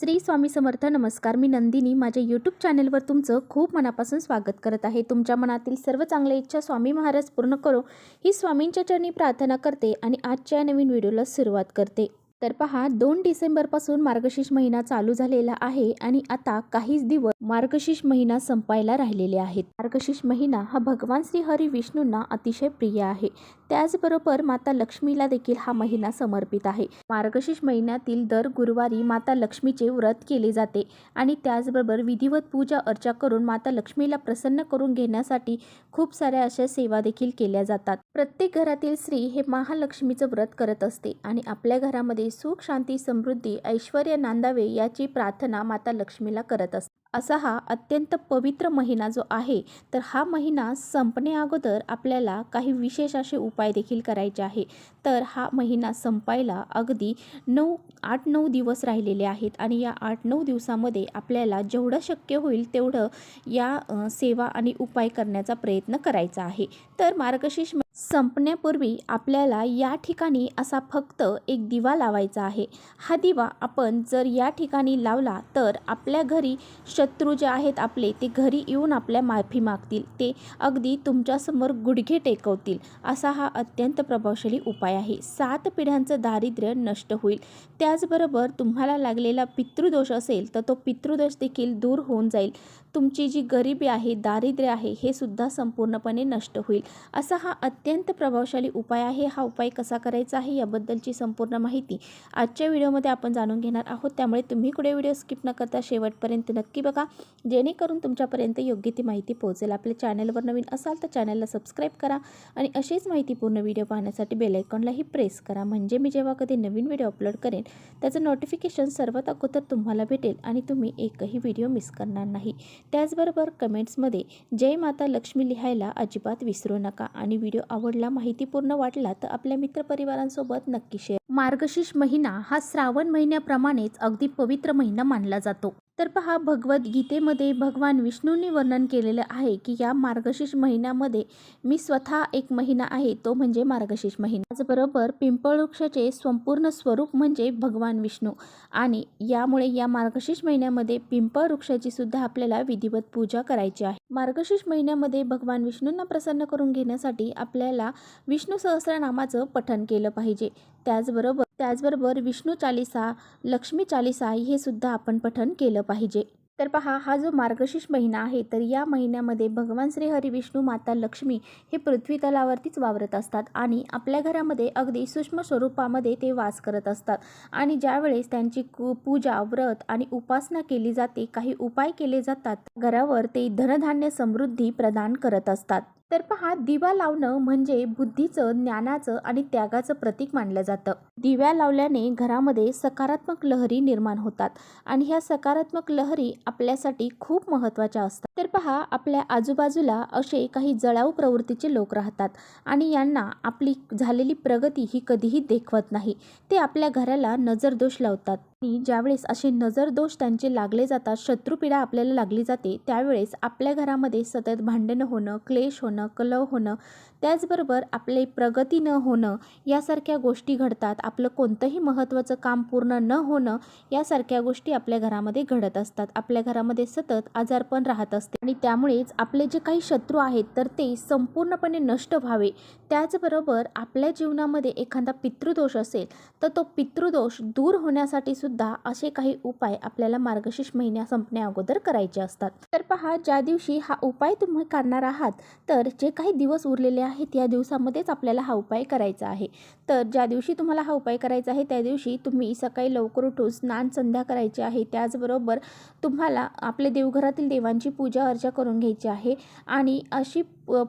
श्री स्वामी समर्थ. नमस्कार, मी नंदिनी. माझ्या यूट्यूब चॅनलवर तुमचं खूप मनापासून स्वागत करत आहे. तुमच्या मनातील सर्व चांगल्या इच्छा स्वामी महाराज पूर्ण करो ही स्वामींच्या चरणी प्रार्थना करते आणि आजच्या नवीन व्हिडिओला सुरुवात करते. तर पहा, 2 डिसेंबरपासून मार्गशीर्ष महिना चालू झालेला आहे आणि आता काहीच दिवस मार्गशीर्ष महिना संपायला राहिलेले आहेत. मार्गशीर्ष महिना हा भगवान श्री हरी विष्णूंना अतिशय प्रिय आहे. त्याचबरोबर माता लक्ष्मीला देखील हा महिना समर्पित आहे. मार्गशीर्ष महिन्यातील दर गुरुवारी माता लक्ष्मीचे व्रत केले जाते आणि त्याचबरोबर विधिवत पूजा अर्चा करून माता लक्ष्मीला प्रसन्न करून घेण्यासाठी खूप साऱ्या अशा सेवा देखील केल्या जातात. प्रत्येक घरातील स्त्री हे महालक्ष्मीचं व्रत करत असते आणि आपल्या घरामध्ये सुख, शांती, समृद्धी, ऐश्वर्य नांदावे याची प्रार्थना माता लक्ष्मीला करत असते. असा हा अत्यंत पवित्र महिना जो आहे, तर हा महिना संपण्या अगोदर आपल्याला काही विशेष असे उपाय देखील करायचे आहे. तर हा महिना संपायला अगदी 8-9 दिवस राहिलेले आहेत आणि या 8-9 दिवसामध्ये आपल्याला जेवढं शक्य होईल तेवढं या सेवा आणि उपाय करण्याचा प्रयत्न करायचा आहे. तर मार्गशीर्ष संपण्यापूर्वी आपल्याला या ठिकाणी असा फक्त एक दिवा लावायचा आहे. हा दिवा आपण जर या ठिकाणी लावला तर आपल्या घरी शत्रू जे आहेत आपले, ते घरी येऊन आपल्या माफी मागतील, ते अगदी तुमच्यासमोर गुडघे टेकवतील. असा हा अत्यंत प्रभावशाली उपाय आहे. 7 पिढ्यांचं दारिद्र्य नष्ट होईल. त्याचबरोबर तुम्हाला लागलेला पितृदोष असेल तर तो पितृदोष देखील दूर होऊन जाईल. तुमची जी गरिबी आहे, दारिद्र्य आहे, हे सुद्धा संपूर्णपणे नष्ट होईल. असा हा अत्यंत प्रभावशाली उपाय आहे. हा उपाय कसा करायचा आहे याबद्दलची संपूर्ण माहिती आजच्या व्हिडिओमध्ये आपण जाणून घेणार आहोत. त्यामुळे तुम्ही कुठे व्हिडिओ स्किप न करता शेवटपर्यंत नक्की बघा, जेणेकरून तुमच्यापर्यंत योग्य ती माहिती पोहोचेल. आपल्या चॅनलवर नवीन असाल तर चॅनलला सबस्क्राईब करा आणि असेच माहितीपूर्ण व्हिडिओ पाहण्यासाठी बेल आयकॉनलाही प्रेस करा, म्हणजे मी जेव्हा कधी नवीन व्हिडिओ अपलोड करेन त्याचं नोटिफिकेशन सर्वात अगोदर तुम्हाला भेटेल आणि तुम्ही एकही व्हिडिओ मिस करणार नाही. त्याचबरोबर कमेंट्समध्ये जय माता लक्ष्मी लिहायला अजिबात विसरू नका आणि व्हिडिओ आवडला, माहितीपूर्ण वाटला तर आपल्या मित्रपरिवारांसोबत नक्की शेअर. मार्गशीर्ष महिना हा श्रावण महिन्याप्रमाणेच अगदी पवित्र महिना मानला जातो. तर पहा, भगवद्गीतेमध्ये भगवान विष्णूंनी वर्णन केलेलं आहे की या मार्गशीर्ष महिन्यामध्ये मी स्वतः एक महिना आहे तो म्हणजे मार्गशीर्ष महिना. त्याचबरोबर पिंपळ वृक्षाचे संपूर्ण स्वरूप म्हणजे भगवान विष्णू आणि यामुळे या मार्गशीर्ष महिन्यामध्ये पिंपळ वृक्षाची सुद्धा आपल्याला विधिवत पूजा करायची आहे. मार्गशीर्ष महिन्यामध्ये भगवान विष्णूंना प्रसन्न करून घेण्यासाठी आपल्याला विष्णू सहस्रनामाचं पठण केलं पाहिजे. त्याचबरोबर विष्णू चालीसा, लक्ष्मी चालीसा हे सुद्धा आपण पठण केलं पाहिजे. तर पहा, हा जो मार्गशीर्ष महिना आहे तर या महिन्यामध्ये भगवान श्री हरी विष्णू, माता लक्ष्मी हे पृथ्वी तलावरतीच वावरत असतात आणि आपल्या घरामध्ये अगदी सूक्ष्म स्वरूपामध्ये ते वास करत असतात आणि ज्यावेळेस त्यांची पूजा, व्रत आणि उपासना केली जाते, काही उपाय केले जातात, घरावर ते धनधान्य समृद्धी प्रदान करत असतात. तर पहा, दिवा लावणं म्हणजे बुद्धीचं, ज्ञानाचं आणि त्यागाचं प्रतीक मानलं जातं. दिव्या लावल्याने घरामध्ये सकारात्मक लहरी निर्माण होतात आणि ह्या सकारात्मक लहरी आपल्यासाठी खूप महत्त्वाच्या असतात. तर पहा, आपल्या आजूबाजूला असे काही जळाऊ प्रवृत्तीचे लोक राहतात आणि यांना आपली झालेली प्रगती ही कधीही देखवत नाही. ते आपल्या घराला नजरदोष लावतात आणि ज्यावेळेस असे नजरदोष त्यांचे लागले जातात, शत्रुपीडा आपल्याला लागली जाते, त्यावेळेस आपल्या घरामध्ये सतत भांडणं होणं, क्लेश होणं, कलह होणं, त्याचबरोबर आपले प्रगती न होणं यासारख्या गोष्टी घडतात. आपलं कोणतंही महत्त्वाचं काम पूर्ण न होणं यासारख्या गोष्टी आपल्या घरामध्ये घडत असतात. आपल्या घरामध्ये सतत आजारपण राहत असते आणि त्यामुळेच आपले जे काही शत्रू आहेत तर ते संपूर्णपणे नष्ट व्हावे. त्याचबरोबर आपल्या जीवनामध्ये एखादा पितृदोष असेल तर तो पितृदोष दूर होण्यासाठी सुद्धा असे काही उपाय आपल्याला मार्गशीर्ष महिना संपण्या अगोदर करायचे असतात. तर पहा, ज्या दिवशी हा उपाय तुम्ही करणार आहात तर जे काही दिवस उरलेले आहेत या दिवसामध्येच आपल्याला हा उपाय करायचा आहे. तर ज्या दिवशी तुम्हाला हा उपाय करायचा आहे त्या दिवशी तुम्ही सकाळी लवकर उठून स्नान संध्या करायची आहे. त्याचबरोबर तुम्हाला आपल्या देवघरातील देवांची पूजा अर्चा करून घ्यायची आहे आणि अशी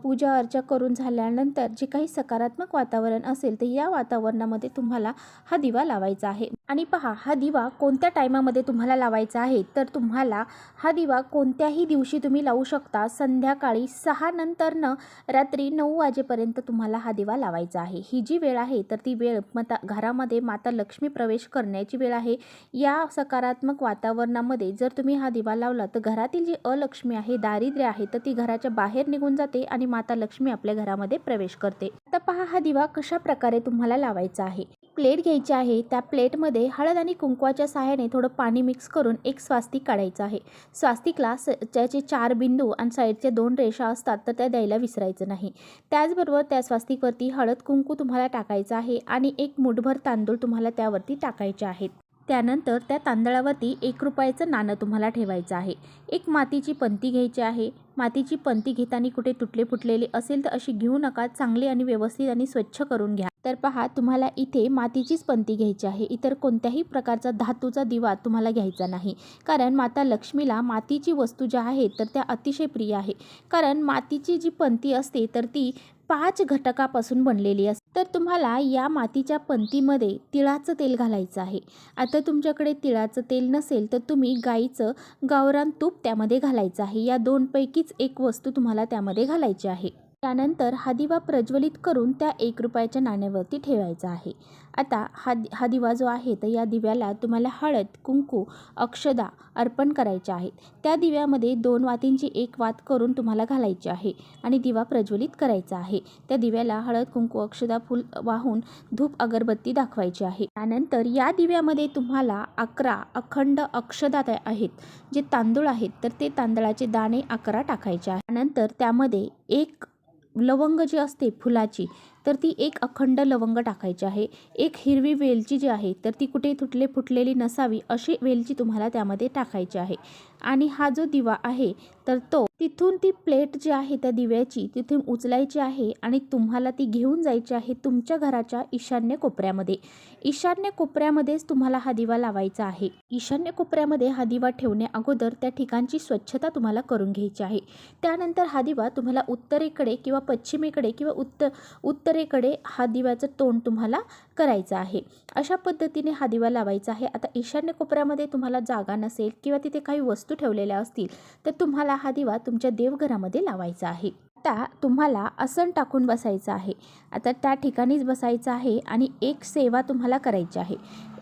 पूजा अर्चा करून झाल्यानंतर जे काही सकारात्मक वातावरण असेल तर या वातावरणामध्ये तुम्हाला हा दिवा लावायचा आहे. आणि पहा, हा दिवा कोणत्या टायमामध्ये तुम्हाला लावायचा आहे तर तुम्हाला हा दिवा कोणत्याही दिवशी तुम्ही लावू शकता. संध्याकाळी 6 नंतरनं रात्री 9 वाजेपर्यंत तुम्हाला हा दिवा लावायचा आहे. ही जी वेळ आहे तर ती वेळ घरामध्ये माता लक्ष्मी प्रवेश करण्याची वेळ आहे. या सकारात्मक वातावरणामध्ये जर तुम्ही हा दिवा लावला तर घरातील जी अलक्ष्मी आहे, दारिद्र्य आहे, तर ती घराच्या बाहेर निघून जाते आणि माता लक्ष्मी आपल्या घरामध्ये प्रवेश करते. आता पहा, हा दिवा कशा प्रकारे तुम्हाला लावायचा आहे. प्लेट घ्यायची आहे. त्या प्लेटमध्ये त्यामध्ये हळद आणि कुंकवाच्या सहाय्याने थोडं पाणी मिक्स करून एक स्वास्तिक काढायचं आहे. स्वास्तिकला ज्याचे 4 बिंदू आणि साईडचे 2 रेषा असतात तर त्या द्यायला विसरायचं नाही. त्याचबरोबर त्या स्वास्तिकवरती हळद कुंकू तुम्हाला टाकायचं आहे आणि एक मुठभर तांदूळ तुम्हाला त्यावरती टाकायचे आहेत. त्यानंतर त्या तांदळावरती 1 रुपयाचं नाणं तुम्हाला ठेवायचं आहे. एक मातीची पंती घ्यायची आहे. मातीची पंती घेताना कुठे तुटले फुटलेली असेल तर अशी घेऊ नका, चांगली आणि व्यवस्थित आणि स्वच्छ करून घ्या. तर पहा, तुम्हाला इथे मातीचीच पंती घ्यायची आहे. इतर कोणत्याही प्रकारचा धातूचा दिवा तुम्हाला घ्यायचा नाही, कारण माता लक्ष्मीला मातीची वस्तू ज्या आहेत तर त्या अतिशय प्रिय आहे. कारण मातीची जी पंती असते तर ती 5 घटकापासून बनलेली असते. तर तुम्हाला या मातीच्या पंतीमध्ये तिळाचं तेल घालायचं आहे. आता तुमच्याकडे तिळाचं तेल नसेल तर तुम्ही गाईचं गावरान तूप त्यामध्ये घालायचं आहे. या 2 पैकीच एक वस्तू तुम्हाला त्यामध्ये घालायची आहे. त्यानंतर हा दिवा प्रज्वलित करून त्या 1 रुपयाच्या नाण्यावरती ठेवायचा आहे. आता हा दिवा जो आहे तर या दिव्याला तुम्हाला हळद, कुंकू, अक्षदा अर्पण करायच्या आहेत. त्या दिव्यामध्ये 2 वातींची 1 वात करून तुम्हाला घालायची आहे आणि दिवा प्रज्वलित करायचा आहे. त्या दिव्याला हळद, कुंकू, अक्षदा, फूल वाहून धूप अगरबत्ती दाखवायची आहे. त्यानंतर या दिव्यामध्ये तुम्हाला 11 अखंड अक्षदा आहेत. जे तांदूळ आहेत तर ते तांदळाचे दाणे 11 टाकायचे आहे. त्यानंतर त्यामध्ये एक लवंग जी असते फुलाची तर ती 1 अखंड लवंग टाकायची आहे. एक हिरवी वेलची जी आहे तर ती कुठे तुटले फुटलेली नसावी अशी वेलची तुम्हाला त्यामध्ये टाकायची आहे. आणि हा जो दिवा आहे तर तो तिथून ती प्लेट जी आहे त्या दिव्याची तिथून उचलायची आहे आणि तुम्हाला ती घेऊन जायची आहे तुमच्या घराच्या ईशान्य कोपऱ्यामध्ये. ईशान्य कोपऱ्यामध्येच तुम्हाला हा दिवा लावायचा आहे. ईशान्य कोपऱ्यामध्ये हा दिवा ठेवण्या अगोदर त्या ठिकाणची स्वच्छता तुम्हाला करून घ्यायची आहे. त्यानंतर हा दिवा तुम्हाला उत्तरेकडे किंवा पश्चिमेकडे किंवा उत्तरेकडे हा दिव्याचं तोंड तुम्हाला करायचं आहे. अशा पद्धतीने हा दिवा लावायचा आहे. आता ईशान्य कोपऱ्यामध्ये तुम्हाला जागा नसेल किंवा तिथे काही वस्तू ठेवलेल्या असतील तर तुम्हाला हा दिवा तुमच्या देवघरामध्ये लावायचा आहे. आता तुम्हाला आसन टाकून बसायचं आहे. आता त्या ठिकाणीच बसायचं आहे आणि एक सेवा तुम्हाला करायची आहे.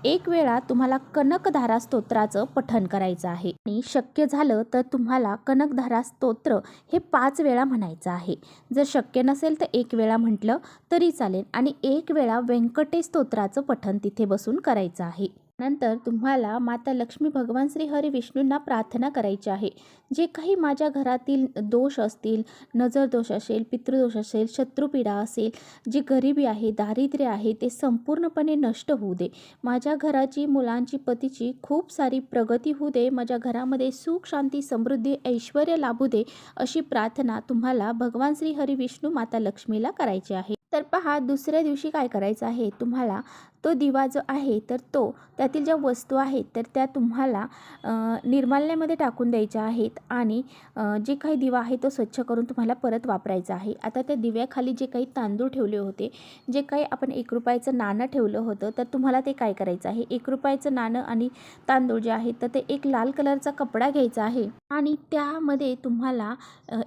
1 वेळा तुम्हाला कनकधारा स्तोत्राचं पठण करायचं आहे आणि शक्य झालं तर तुम्हाला कनकधारा स्तोत्र हे 5 वेळा म्हणायचं आहे. जर शक्य नसेल तर 1 वेळा म्हटलं तरी चालेल आणि 1 वेळा व्यंकटेश स्तोत्राचं पठण तिथे बसून करायचं आहे. नंतर तुम्हाला माता लक्ष्मी, भगवान श्री हरी विष्णूंना प्रार्थना करायची आहे. जे काही माझ्या घरातील दोष असतील, नजर दोष असेल, पितृदोष असेल, शत्रुपीडा असेल, जी गरिबी आहे, दारिद्र्य आहे ते संपूर्णपणे नष्ट होऊ दे. माझ्या घराची, मुलांची, पतीची खूप सारी प्रगती होऊ दे. माझ्या घरामध्ये सुख, शांती, समृद्धी, ऐश्वर्य लाभू दे अशी प्रार्थना तुम्हाला भगवान श्री हरी विष्णू माता लक्ष्मीला करायची आहे. तर पहा, दुसऱ्या दिवशी काय करायचं आहे, तुम्हाला तो दिवा जो आहे तर तो त्यातील ज्या वस्तू आहेत तर त्या तुम्हाला निर्माल्यामध्ये टाकून द्यायच्या आहेत आणि जे काही दिवा आहे तो स्वच्छ करून तुम्हाला परत वापरायचा आहे. आता त्या दिव्याखाली जे काही तांदूळ ठेवले होते, जे काही आपण 1 रुपयाचं नाणं ठेवलं होतं तर तुम्हाला ते काय करायचं आहे, 1 रुपयाचं नाणं आणि तांदूळ जे आहे तर ते एक लाल कलरचा कपडा घ्यायचा आहे आणि त्यामध्ये तुम्हाला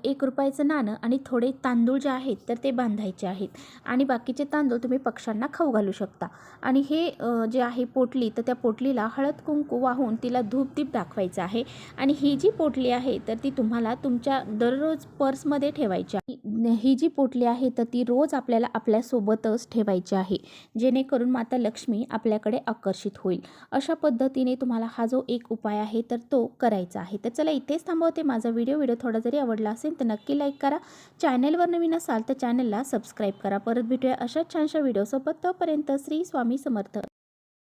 1 रुपयाचं नाणं आणि थोडे तांदूळ जे आहेत तर ते बांधायचे आहेत आणि बाकीचे तांदूळ तुम्ही पक्ष्यांना खाऊ घालू शकता. आणि हे जे आहे पोटली तर त्या पोटलीला हळद कुंकू वाहून तिला धूपदीप दाखवायचं आहे आणि ही जी पोटली आहे तर ती तुम्हाला तुमच्या दररोज पर्समध्ये ठेवायची आहे. ही जी पोटली आहे तर ती रोज आपल्याला आपल्यासोबतच ठेवायची आहे, जेणेकरून माता लक्ष्मी आपल्याकडे आकर्षित होईल. अशा पद्धतीने तुम्हाला हा जो एक उपाय आहे तर तो करायचा आहे. तर चला इथेच थांबवते. माझा व्हिडिओ थोडा जरी आवडला असेल तर नक्की लाईक करा. चॅनलवर नवीन असाल तर चॅनलला सबस्क्राईब करा. परत भेटूया अशाच छानशा व्हिडिओसोबत. तोपर्यंत श्री स्वामी समर्थ.